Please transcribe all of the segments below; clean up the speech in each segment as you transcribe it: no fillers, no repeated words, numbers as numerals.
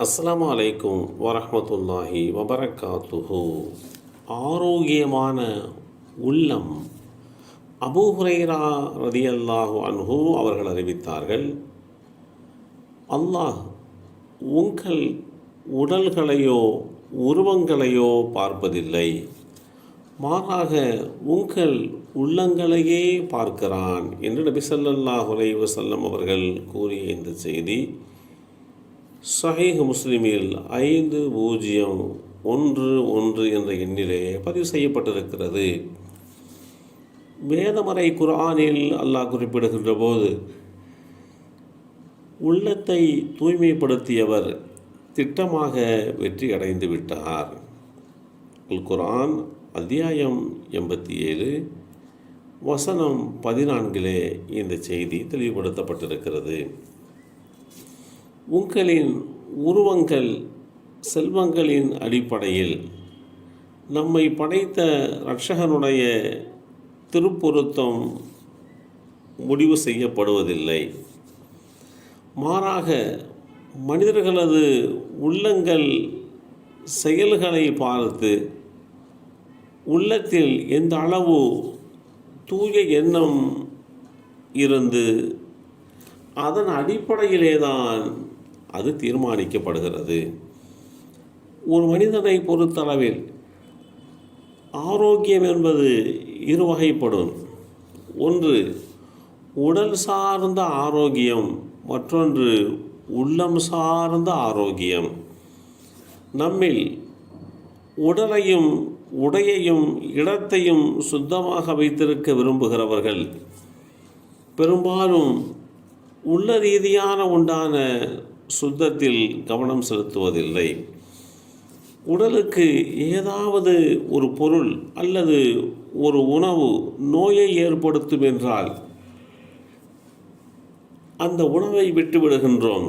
அஸ்ஸலாமு அலைக்கும் வரஹ்மத்துல்லாஹி வபரகாத்துஹு. ஆரோக்கியமான உள்ளம். அபூ ஹுரைரா ரலியல்லாஹு அன்ஹு அவர்கள் அறிவித்தார்கள், அல்லாஹ் உங்கள் உடல்களையோ உருவங்களையோ பார்ப்பதில்லை, மாறாக உங்கள் உள்ளங்களையே பார்க்கிறான் என்று நபி ஸல்லல்லாஹு அலைஹி வஸல்லம் அவர்கள் கூறிய இந்த செய்தி ஸஹீஹ் முஸ்லிமில் 5011 என்ற எண்ணிலே பதிவு செய்யப்பட்டிருக்கிறது. வேதமறை குர்ஆனில் அல்லாஹ் குறிப்பிடுகின்ற போது, உள்ளத்தை தூய்மைப்படுத்தியவர் திட்டமாக வெற்றி அடைந்து விட்டார். அல் குர்ஆன் அத்தியாயம் 87 வசனம் 14 இந்த செய்தி தெளிவுபடுத்தப்பட்டிருக்கிறது. உங்களின் உருவங்கள் செல்வங்களின் அடிப்படையில் நம்மை படைத்த இரட்சகனுடைய திருப்பொருத்தம் முடிவு செய்யப்படுவதில்லை. மாறாக மனிதர்களது உள்ளங்கள் செயல்களை பார்த்து உள்ளத்தில் எந்த அளவு தூய எண்ணம் இருந்து அதன் அடிப்படையிலேதான் அது தீர்மானிக்கப்படுகிறது. ஒரு மனிதனை பொறுத்தளவில் ஆரோக்கியம் என்பது இருவகைப்படும். ஒன்று உடல் சார்ந்த ஆரோக்கியம், மற்றொன்று உள்ளம் சார்ந்த ஆரோக்கியம். நம்மில் உடலையும் உடையையும் இடத்தையும் சுத்தமாக வைத்திருக்க விரும்புகிறவர்கள் பெரும்பாலும் உள்ள ரீதியான உண்டான சுத்தத்தில் கவனம் செலுத்துவதில்லை. உடலுக்கு ஏதாவது ஒரு பொருள் அல்லது ஒரு உணவு நோயை ஏற்படுத்தும் என்றால் அந்த உணவை விட்டுவிடுகின்றோம்.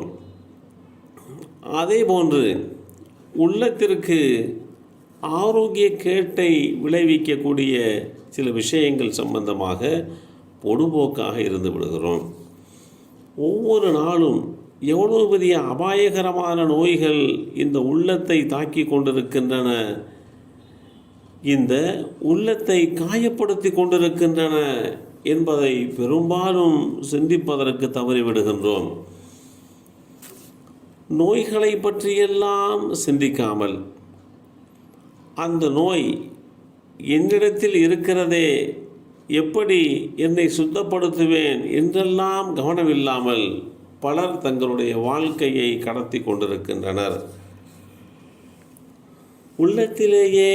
அதேபோன்று உள்ளத்திற்கு ஆரோக்கிய கேட்டை விளைவிக்கக்கூடிய சில விஷயங்கள் சம்பந்தமாக பொடுபோக்காக இருந்து விடுகிறோம். ஒவ்வொரு நாளும் எவ்வளவு பெரிய அபாயகரமான நோய்கள் இந்த உள்ளத்தை தாக்கி கொண்டிருக்கின்றன, இந்த உள்ளத்தை காயப்படுத்தி கொண்டிருக்கின்றன என்பதை பெரும்பாலும் சிந்திப்பதற்கு தவறிவிடுகின்றோம். நோய்களை பற்றியெல்லாம் சிந்திக்காமல் அந்த நோய் என்னிடத்தில் இருக்கிறதே, எப்படி என்னை சுத்தப்படுத்துவேன் என்றெல்லாம் கவனமில்லாமல் பலர் தங்களுடைய வாழ்க்கையை கடத்தி கொண்டிருக்கின்றனர். உள்ளத்திலேயே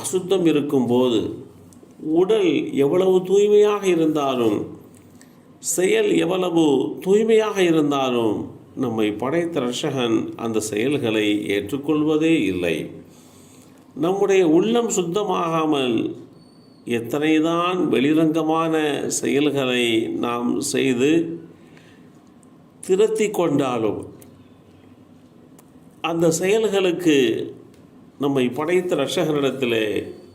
அசுத்தம் இருக்கும்போது உடல் எவ்வளவு தூய்மையாக இருந்தாலும், செயல் எவ்வளவு தூய்மையாக இருந்தாலும் நம்மை படைத்த இரட்சகன் அந்த செயல்களை ஏற்றுக்கொள்வதே இல்லை. நம்முடைய உள்ளம் சுத்தமாகாமல் எத்தனைதான் வெளிரங்கமான செயல்களை நாம் செய்து திருத்தி கொண்டாலும் அந்த செயல்களுக்கு நம்மை படைத்த இரட்சகனிடத்திலே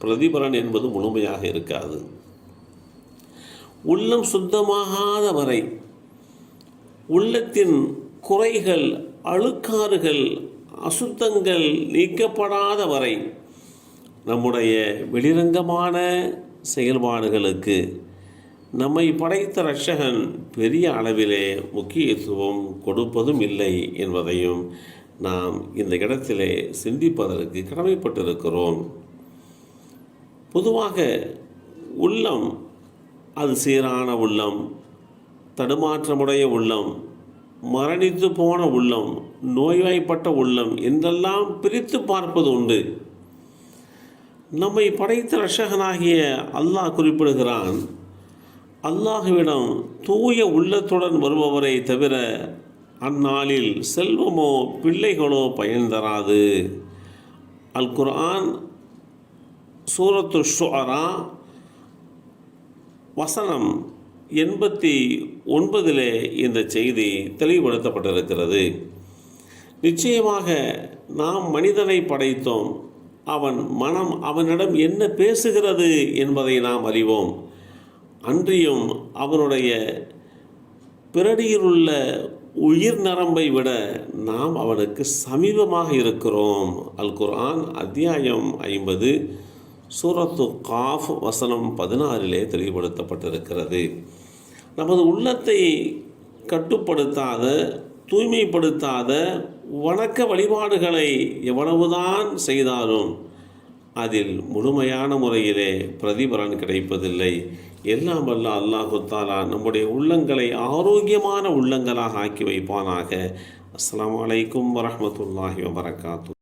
பிரதிபலன் என்பது முழுமையாக இருக்காது. உள்ளம் சுத்தமாகாத வரை, உள்ளத்தின் குறைகள், அழுக்காறுகள், அசுத்தங்கள் நீக்கப்படாத வரை நம்முடைய வெளிரங்கமான செயல்பாடுகளுக்கு நம்மை படைத்த இரட்சகன் பெரிய அளவிலே முக்கியத்துவம் கொடுப்பதும் இல்லை என்பதையும் நாம் இந்த இடத்திலே சிந்திப்பதற்கு கடமைப்பட்டிருக்கிறோம். பொதுவாக உள்ளம் அது சீரான உள்ளம், தடுமாற்றமுடைய உள்ளம், மரணித்து போன உள்ளம், நோய்வாய்ப்பட்ட உள்ளம் என்றெல்லாம் பிரித்து பார்ப்பது உண்டு. நம்மை படைத்த இரட்சகனாகிய அல்லாஹ் குறிப்பிடுகிறான், அல்லாஹுவிடம் தூய உள்ளத்துடன் வருபவரை தவிர அந்நாளில் செல்வமோ பிள்ளைகளோ பயன் தராது. அல் குர்ஆன் சூரத்து ஷுஅரா வசனம் 89 இந்த செய்தி தெளிவுபடுத்தப்பட்டிருக்கிறது. நிச்சயமாக நாம் மனிதனை படைத்தோம், அவன் மனம் அவனிடம் என்ன பேசுகிறது என்பதை நாம் அறிவோம். அன்றியும் அவனுடைய பிறடியில் உள்ள உயிர் நரம்பை விட நாம் அவனுக்கு சமீபமாக இருக்கிறோம். அல் குர்ஆன் அத்தியாயம் 50 சூரத்து காஃப் வசனம் 16 தெளிவுபடுத்தப்பட்டிருக்கிறது. நமது உள்ளத்தை கட்டுப்படுத்தாத, தூய்மைப்படுத்தாத வணக்க வழிபாடுகளை எவ்வளவுதான் செய்தாலும் அதில் முழுமையான முறையிலே பிரதிபலன் கிடைப்பதில்லை. எல்லாம் வல்ல அல்லாஹு தஆலா நம்முடைய உள்ளங்களை ஆரோக்கியமான உள்ளங்களாக ஆக்கி வைப்பானாக. அஸ்ஸலாமு அலைக்கும் வரஹ்மத்துல்லாஹி வபரகாத்துஹு.